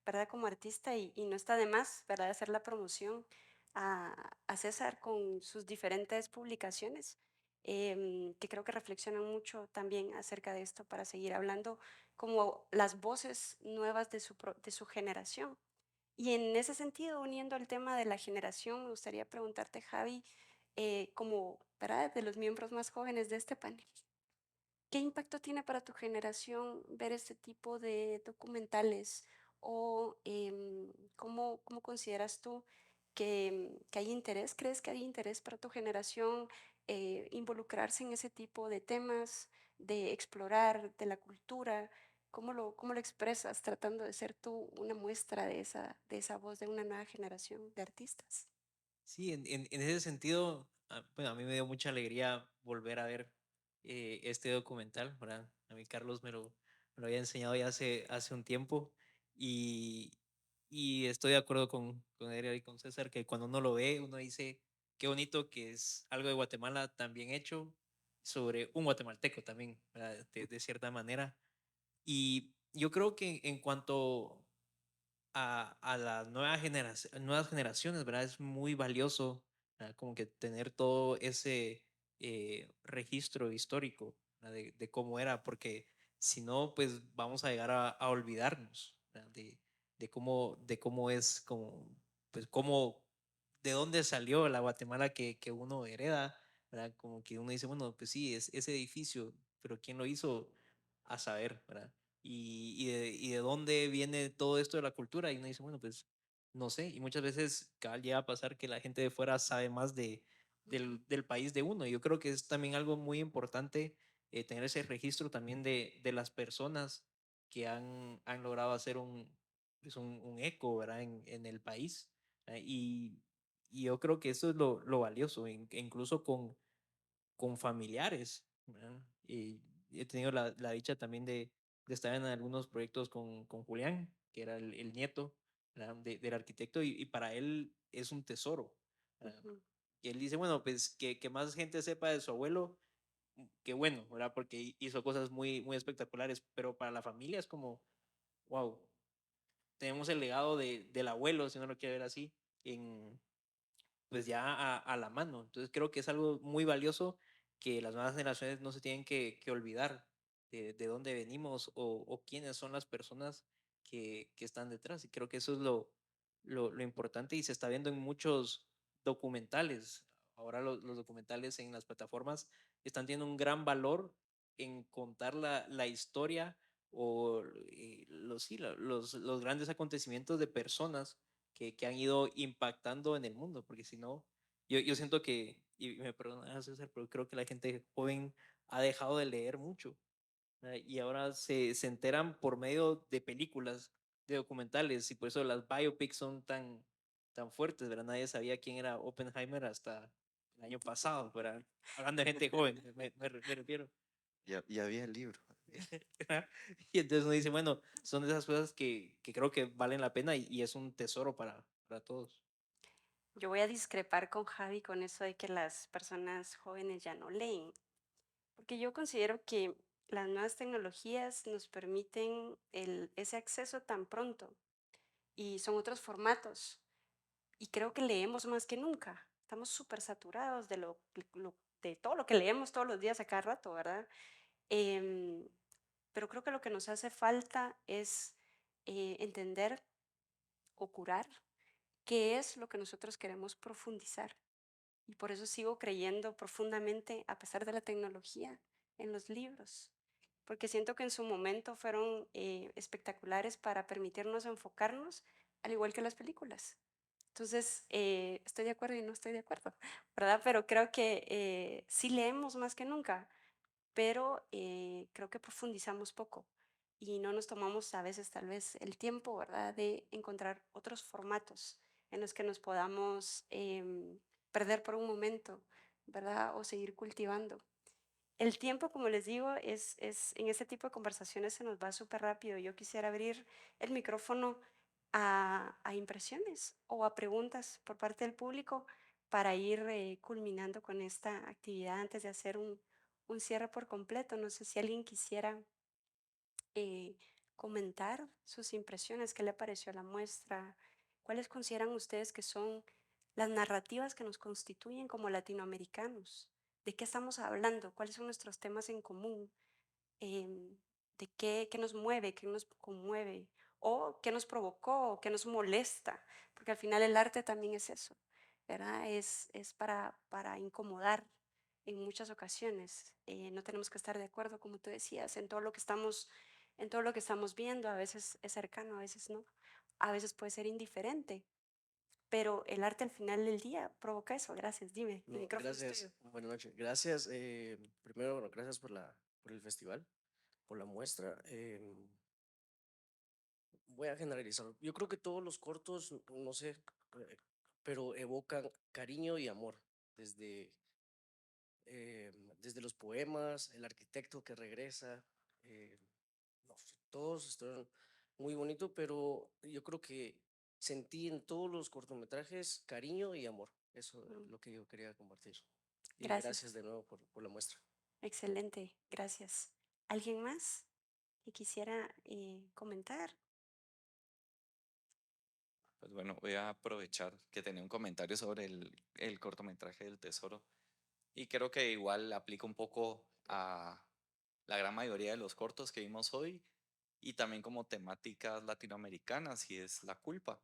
¿verdad? Como artista y no está de más, ¿verdad? Hacer la promoción a César con sus diferentes publicaciones, que creo que reflexionan mucho también acerca de esto para seguir hablando como las voces nuevas de su generación. Y en ese sentido, uniendo al tema de la generación, me gustaría preguntarte, Javi, como, ¿verdad? De los miembros más jóvenes de este panel. ¿Qué impacto tiene para tu generación ver este tipo de documentales? ¿O cómo consideras tú que hay interés? ¿Crees que hay interés para tu generación involucrarse en ese tipo de temas, de explorar de la cultura? ¿Cómo lo expresas tratando de ser tú una muestra de esa voz de una nueva generación de artistas? Sí, en ese sentido, bueno, a mí me dio mucha alegría volver a ver este documental, ¿verdad? A mí Carlos me lo había enseñado ya hace un tiempo y, y estoy de acuerdo con Adrián y con César que cuando uno lo ve, uno dice, qué bonito que es algo de Guatemala tan bien hecho sobre un guatemalteco también, ¿verdad? De cierta manera. Y yo creo que en cuanto a las nuevas generaciones, ¿verdad? Es muy valioso, ¿verdad? Como que tener todo ese registro histórico, ¿verdad? De cómo era, porque si no, pues vamos a llegar a olvidarnos, ¿verdad? De cómo es, como, pues cómo, de dónde salió la Guatemala que uno hereda, ¿verdad? Como que uno dice, bueno, pues sí, es ese edificio, pero ¿quién lo hizo? A saber, ¿verdad? Y de dónde viene todo esto de la cultura. Y uno dice, bueno, pues no sé. Y muchas veces cabal, llega a pasar que la gente de fuera sabe más del país de uno. Y yo creo que es también algo muy importante tener ese registro también de las personas que han logrado hacer pues un eco, ¿verdad? En el país. ¿Verdad? Y yo creo que eso es lo valioso, incluso con familiares, ¿verdad? Y he tenido la dicha también de estar en algunos proyectos con Julián, que era el nieto, ¿verdad? Del arquitecto, y para él es un tesoro, ¿verdad? Ujú. Y él dice, bueno, pues que más gente sepa de su abuelo, qué bueno, ¿verdad? Porque hizo cosas muy, muy espectaculares, pero para la familia es como, wow, tenemos el legado del abuelo, si uno lo quiere ver así, pues ya a la mano. Entonces creo que es algo muy valioso que las nuevas generaciones no se tienen que olvidar de dónde venimos o quiénes son las personas que están detrás. Y creo que eso es lo importante y se está viendo en muchos documentales. Ahora los documentales en las plataformas están teniendo un gran valor en contar la historia o sí, los grandes acontecimientos de personas que han ido impactando en el mundo, porque si no, yo siento que, y me perdonas César, pero creo que la gente joven ha dejado de leer mucho, ¿verdad? Y ahora se enteran por medio de películas, de documentales, y por eso las biopics son tan fuertes, ¿verdad? Nadie sabía quién era Oppenheimer hasta el año pasado, ¿verdad? Hablando de gente joven, me refiero. Ya había el libro. Y entonces uno dice, bueno, son de esas cosas que creo que valen la pena y es un tesoro para todos. Yo voy a discrepar con Javi con eso de que las personas jóvenes ya no leen, porque yo considero que las nuevas tecnologías nos permiten ese acceso tan pronto y son otros formatos. Y creo que leemos más que nunca. Estamos súper saturados de de todo lo que leemos todos los días a cada rato, ¿verdad? Em, pero creo que lo que nos hace falta es entender o curar qué es lo que nosotros queremos profundizar. Y por eso sigo creyendo profundamente, a pesar de la tecnología, en los libros, porque siento que en su momento fueron espectaculares para permitirnos enfocarnos, al igual que las películas. Entonces, estoy de acuerdo y no estoy de acuerdo, ¿verdad? Pero creo que sí leemos más que nunca, pero creo que profundizamos poco y no nos tomamos a veces tal vez el tiempo, ¿verdad?, de encontrar otros formatos en los que nos podamos perder por un momento, ¿verdad? O seguir cultivando. El tiempo, como les digo, en este tipo de conversaciones se nos va súper rápido. Yo quisiera abrir el micrófono a impresiones o a preguntas por parte del público para ir culminando con esta actividad antes de hacer un cierre por completo. No sé si alguien quisiera eh, comentar sus impresiones, qué le pareció la muestra, cuáles consideran ustedes que son las narrativas que nos constituyen como latinoamericanos, de qué estamos hablando, cuáles son nuestros temas en común, em, de qué nos mueve, qué nos conmueve, o qué nos provocó, qué nos molesta, porque al final el arte también es eso, ¿verdad? Es para incomodar en muchas ocasiones. No tenemos que estar de acuerdo, como tú decías, en todo lo que estamos viendo. A veces es cercano, a veces no. A veces puede ser indiferente, pero el arte al final del día provoca eso. Gracias, dime, el No, micrófono es gracias. tuyo. Buenas noches. Gracias. Primero, bueno, gracias por el festival, por la muestra. Voy a generalizar. Yo creo que todos los cortos, no sé, pero evocan cariño y amor desde, desde los poemas, el arquitecto que regresa. eh, no sé, todos están muy bonitos, pero yo creo que sentí en todos los cortometrajes cariño y amor. Eso es Mm, lo que yo quería compartir. Y gracias Gracias, de nuevo por la muestra. excelente, gracias. ¿Alguien más que quisiera comentar? Pues bueno, voy a aprovechar que tenía un comentario sobre el cortometraje del Tesoro y creo que igual aplica un poco a la gran mayoría de los cortos que vimos hoy y también como temáticas latinoamericanas y es la culpa.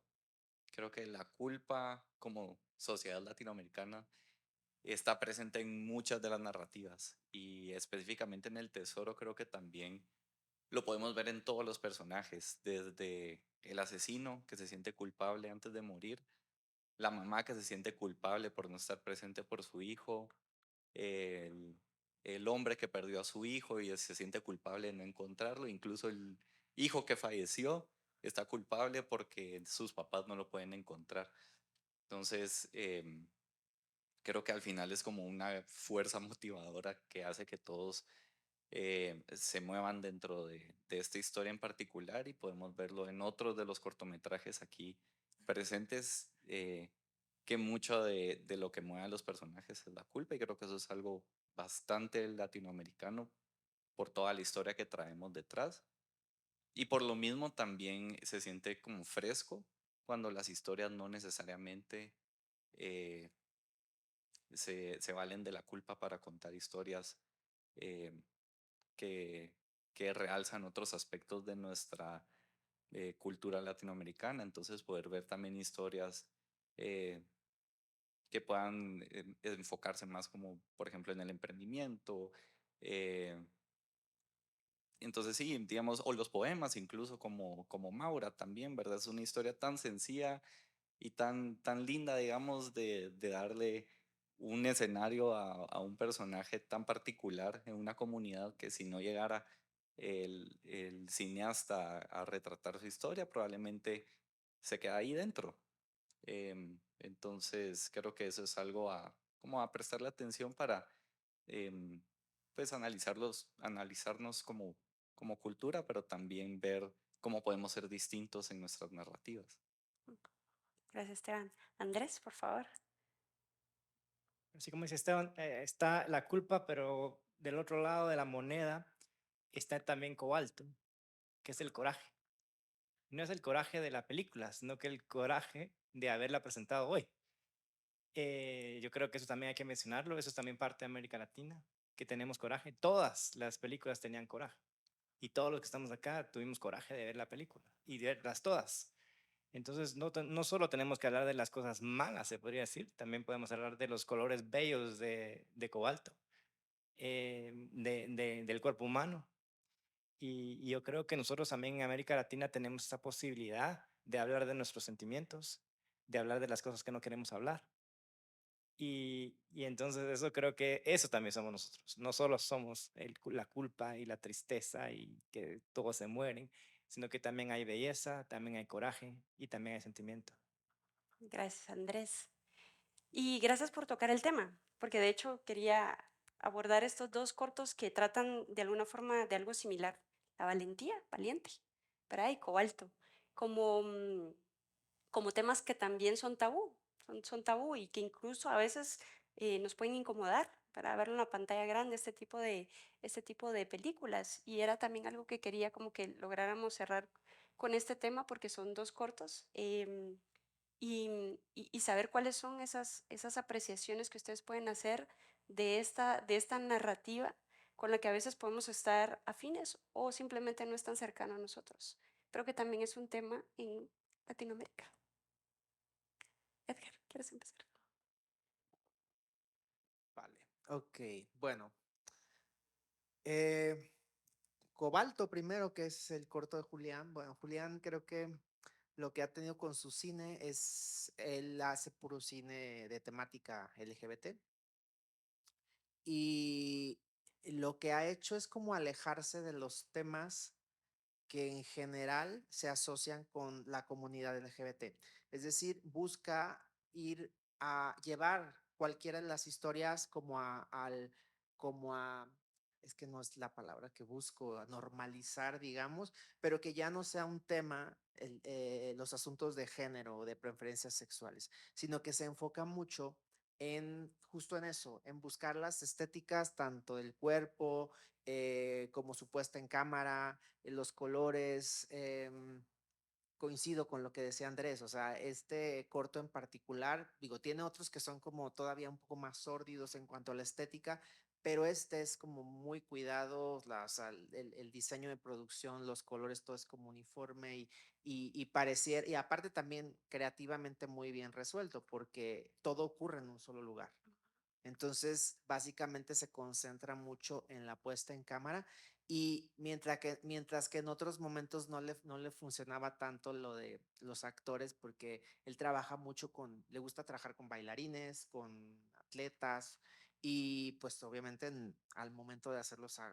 Creo que la culpa como sociedad latinoamericana está presente en muchas de las narrativas y específicamente en el Tesoro creo que también lo podemos ver en todos los personajes, desde el asesino que se siente culpable antes de morir, la mamá que se siente culpable por no estar presente por su hijo, el, el hombre que perdió a su hijo y se siente culpable de no encontrarlo, incluso el hijo que falleció está culpable porque sus papás no lo pueden encontrar. Entonces, creo que al final es como una fuerza motivadora que hace que todos se muevan dentro de esta historia en particular y podemos verlo en otros de los cortometrajes aquí presentes, que mucho de lo que mueve a los personajes es la culpa y creo que eso es algo bastante el latinoamericano por toda la historia que traemos detrás. Y por lo mismo también se siente como fresco cuando las historias no necesariamente eh, se valen de la culpa para contar historias eh, que, que realzan otros aspectos de nuestra cultura latinoamericana. Entonces poder ver también historias eh, que puedan enfocarse más como, por ejemplo, en el emprendimiento. eh, entonces sí, digamos, o los poemas incluso como Maura también, ¿verdad? Es una historia tan sencilla y tan linda, digamos, de darle un escenario a un personaje tan particular en una comunidad que si no llegara el cineasta a retratar su historia, probablemente se queda ahí dentro. Entonces creo que eso es algo como a prestarle atención para em, pues analizarnos como cultura, pero también ver cómo podemos ser distintos en nuestras narrativas. Gracias, Esteban. Andrés, por favor. Así como dice Esteban, está la culpa, pero del otro lado de la moneda está también cobalto, que es el coraje. No es el coraje de la película, sino que el coraje de haberla presentado hoy. Yo creo que eso también hay que mencionarlo, eso es también parte de América Latina, que tenemos coraje. Todas las películas tenían coraje y todos los que estamos acá tuvimos coraje de ver la película y de verlas todas. Entonces, no solo tenemos que hablar de las cosas malas, se podría decir, también podemos hablar de los colores bellos de cobalto, del cuerpo humano. Y yo creo que nosotros también en América Latina tenemos esa posibilidad de hablar de nuestros sentimientos, de hablar de las cosas que no queremos hablar. Y entonces eso creo que eso también somos nosotros. No solo somos la culpa y la tristeza y que todos se mueren, sino que también hay belleza, también hay coraje y también hay sentimiento. Gracias, Andrés. Y gracias por tocar el tema, porque de hecho quería abordar estos dos cortos que tratan de alguna forma de algo similar, la valentía, valiente, ¿verdad? Y cobalto, como, como temas que también son tabú, son tabú y que incluso a veces nos pueden incomodar para verlo en la pantalla grande, este tipo de películas. Y era también algo que quería como que lográramos cerrar con este tema porque son dos cortos. Y saber cuáles son esas apreciaciones que ustedes pueden hacer de esta narrativa con la que a veces podemos estar afines o simplemente no es tan cercano a nosotros. Creo que también es un tema en Latinoamérica. Edgar, ¿quieres empezar? Vale, ok, bueno. eh, Cobalto primero, que es el corto de Julián. Bueno, Julián creo que lo que ha tenido con su cine es, él hace puro cine de temática LGBT y lo que ha hecho es como alejarse de los temas que en general se asocian con la comunidad LGBT. Es decir, busca ir a llevar cualquiera de las historias como a, es que no es la palabra que busco, a normalizar, digamos, pero que ya no sea un tema los asuntos de género o de preferencias sexuales, sino que se enfoca mucho en justo en eso, en buscar las estéticas tanto del cuerpo como su puesta en cámara, los colores, coincido con lo que decía Andrés, o sea, este corto en particular, digo, tiene otros que son como todavía un poco más sórdidos en cuanto a la estética, pero este es como muy cuidado, o sea, el diseño de producción, los colores, todo es como uniforme y pareciera, y aparte también creativamente muy bien resuelto, porque todo ocurre en un solo lugar. Entonces, básicamente se concentra mucho en la puesta en cámara y mientras que en otros momentos no le funcionaba tanto lo de los actores porque él trabaja mucho le gusta trabajar con bailarines, con atletas y pues obviamente al momento de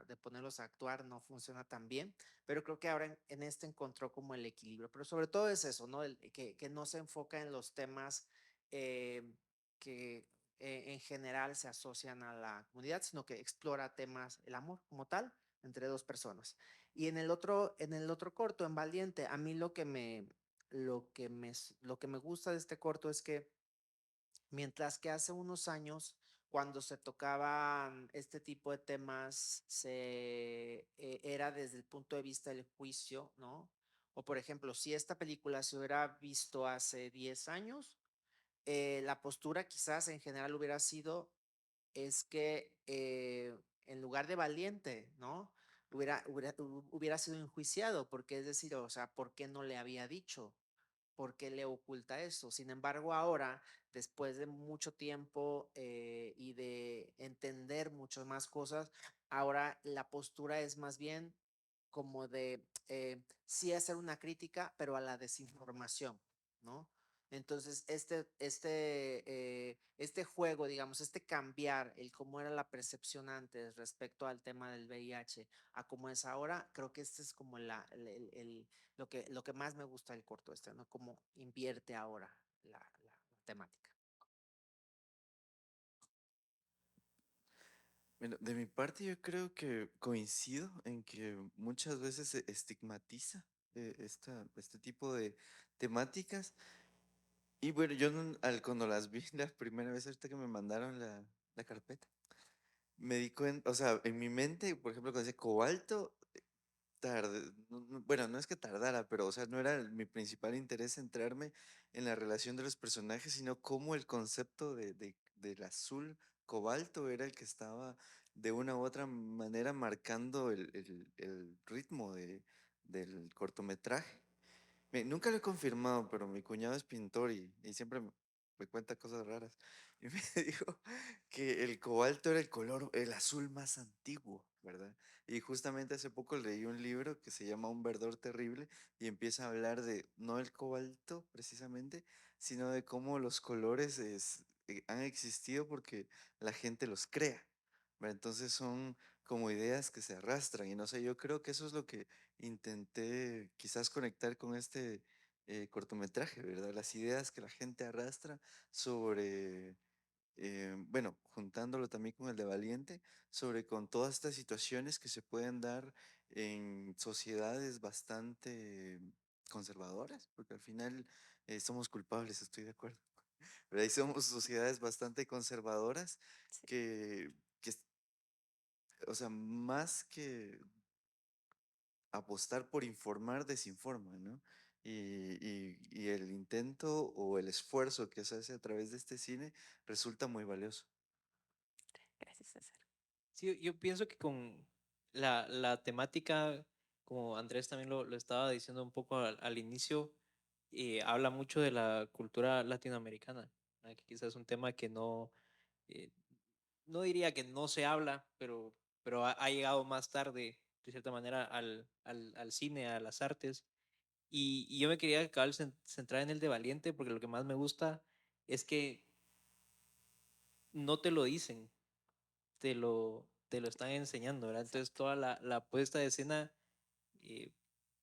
de ponerlos a actuar no funciona tan bien, pero creo que ahora en este encontró como el equilibrio, pero sobre todo es eso, ¿no? Que no se enfoca en los temas que en general se asocian a la comunidad, sino que explora temas, el amor como tal, entre dos personas. Y en el otro corto, en Valiente, a mí lo que me gusta de este corto es que mientras que hace unos años cuando se tocaban este tipo de temas, era desde el punto de vista del juicio, ¿no? O por ejemplo, si esta película se hubiera visto hace 10 años, la postura quizás en general hubiera sido, es que en lugar de valiente, ¿no? Hubiera sido enjuiciado, porque es decir, o sea, ¿por qué no le había dicho? ¿Por qué le oculta eso? Sin embargo, ahora, después de mucho tiempo y de entender muchas más cosas, ahora la postura es más bien como de sí hacer una crítica, pero a la desinformación, ¿no? Entonces, este juego, digamos, este cambiar el cómo era la percepción antes respecto al tema del VIH a cómo es ahora, creo que este es como lo que más me gusta del corto este, ¿no? Cómo invierte ahora la temática. Bueno, de mi parte yo creo que coincido en que muchas veces se estigmatiza este tipo de temáticas. Y bueno, yo cuando las vi la primera vez, ahorita que me mandaron la carpeta, me di cuenta, o sea, en mi mente, por ejemplo, cuando dice cobalto, bueno, no es que tardara, pero, o sea, no era mi principal interés centrarme en la relación de los personajes, sino cómo el concepto del azul cobalto era el que estaba de una u otra manera marcando el ritmo del cortometraje. Nunca lo he confirmado, pero mi cuñado es pintor y siempre me cuenta cosas raras. Y me dijo que el cobalto era el color, el azul más antiguo, ¿verdad? Y justamente hace poco leí un libro que se llama Un verdor terrible y empieza a hablar de no el cobalto precisamente, sino de cómo los colores han existido porque la gente los crea, ¿verdad? Entonces son como ideas que se arrastran y no sé, yo creo que eso es lo que intenté quizás conectar con este cortometraje, ¿verdad? Las ideas que la gente arrastra sobre, bueno, juntándolo también con el de Valiente, sobre con todas estas situaciones que se pueden dar en sociedades bastante conservadoras, porque al final somos culpables, estoy de acuerdo. Pero ahí somos sociedades bastante conservadoras Sí. que, o sea, más que apostar por informar, desinforman, ¿no? Y el intento o el esfuerzo que se hace a través de este cine resulta muy valioso. Gracias, César. Sí, yo pienso que con la temática, como Andrés también lo estaba diciendo un poco al inicio, habla mucho de la cultura latinoamericana, ¿verdad? Que quizás es un tema que eh, no diría que no se habla, pero ha llegado más tarde, de cierta manera, al cine, a las artes. Y yo me quería acabar centrar en el de Valiente, porque lo que más me gusta es que no te lo dicen, te lo están enseñando, ¿verdad? Entonces toda la puesta de escena, eh,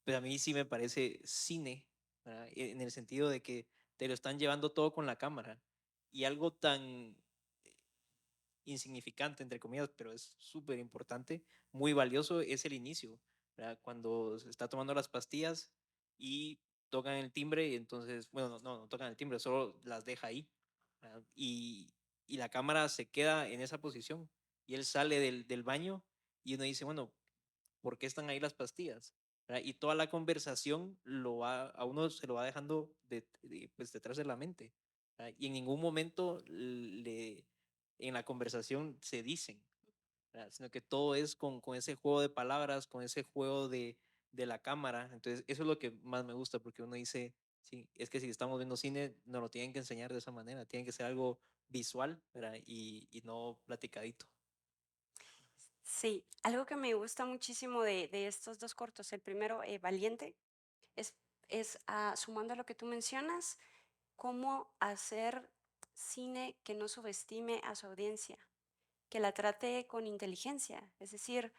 pues a mí sí me parece cine, ¿verdad? En el sentido de que te lo están llevando todo con la cámara. Y algo tan insignificante, entre comillas, pero es súper importante, muy valioso, es el inicio, ¿verdad? Cuando se está tomando las pastillas y tocan el timbre y entonces, bueno, no tocan el timbre, solo las deja ahí, ¿verdad? Y la cámara se queda en esa posición y él sale del baño y uno dice, bueno, ¿por qué están ahí las pastillas? ¿Verdad? Y toda la conversación a uno se lo va dejando pues detrás de la mente, ¿verdad? Y en ningún momento en la conversación se dicen, ¿verdad? Sino que todo es con ese juego de palabras, con ese juego de la cámara. Entonces, eso es lo que más me gusta, porque uno dice, sí, es que si estamos viendo cine, nos lo tienen que enseñar de esa manera, tiene que ser algo visual, ¿verdad? Y no platicadito. Sí, algo que me gusta muchísimo de estos dos cortos, el primero, Valiente, es, sumando a lo que tú mencionas, cómo hacer cine que no subestime a su audiencia, que la trate con inteligencia, es decir,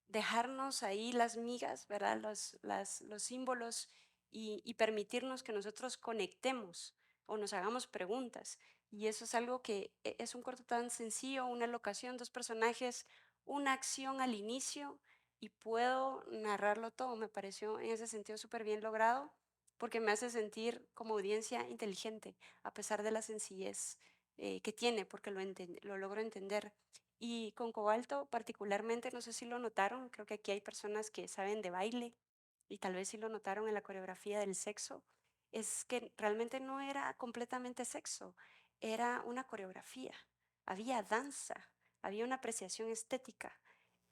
dejarnos ahí las migas, ¿verdad? Los símbolos y permitirnos que nosotros conectemos o nos hagamos preguntas. Y eso es algo que es un corto tan sencillo, una locación, dos personajes, una acción al inicio y puedo narrarlo todo. Me pareció en ese sentido súper bien logrado porque me hace sentir como audiencia inteligente a pesar de la sencillez que tiene, porque lo logro entender. Y con Cobalto particularmente, no sé si lo notaron, creo que aquí hay personas que saben de baile y tal vez sí lo notaron en la coreografía del sexo, es que realmente no era completamente sexo, era una coreografía, había danza, había una apreciación estética.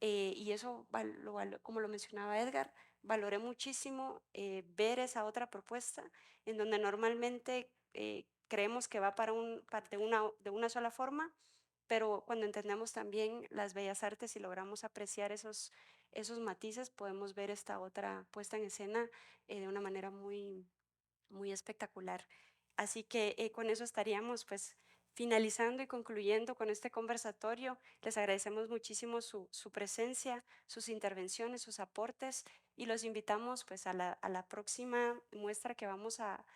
Y eso, como lo mencionaba Edgar, valoré muchísimo ver esa otra propuesta en donde normalmente creemos que va de una sola forma, pero cuando entendemos también las bellas artes y logramos apreciar esos matices, podemos ver esta otra puesta en escena de una manera muy espectacular. Así que con eso estaríamos pues finalizando y concluyendo con este conversatorio. Les agradecemos muchísimo su presencia, sus intervenciones, sus aportes y los invitamos pues a la próxima muestra que vamos a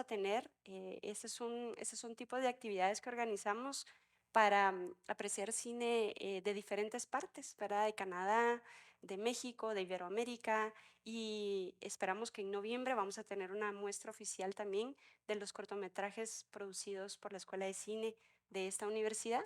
tener. Este es un tipo de actividades que organizamos para apreciar cine de diferentes partes, ¿verdad? De Canadá, de México, de Iberoamérica, y esperamos que en noviembre vamos a tener una muestra oficial también de los cortometrajes producidos por la Escuela de Cine de esta universidad.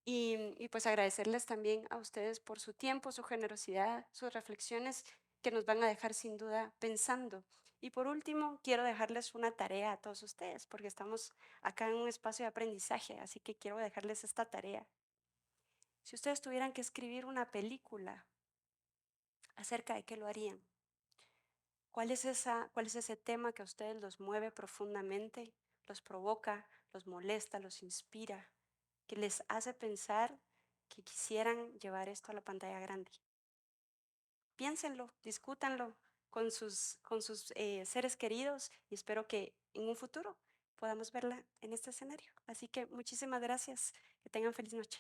Y pues agradecerles también a ustedes por su tiempo, su generosidad, sus reflexiones que nos van a dejar sin duda pensando. Y por último, quiero dejarles una tarea a todos ustedes, porque estamos acá en un espacio de aprendizaje, así que quiero dejarles esta tarea. Si ustedes tuvieran que escribir una película, ¿acerca de qué lo harían? Cuál es ese tema que a ustedes los mueve profundamente, los provoca, los molesta, los inspira, que les hace pensar que quisieran llevar esto a la pantalla grande? Piénsenlo, discútanlo con sus seres queridos y espero que en un futuro podamos verla en este escenario. Así que muchísimas gracias. Que tengan feliz noche.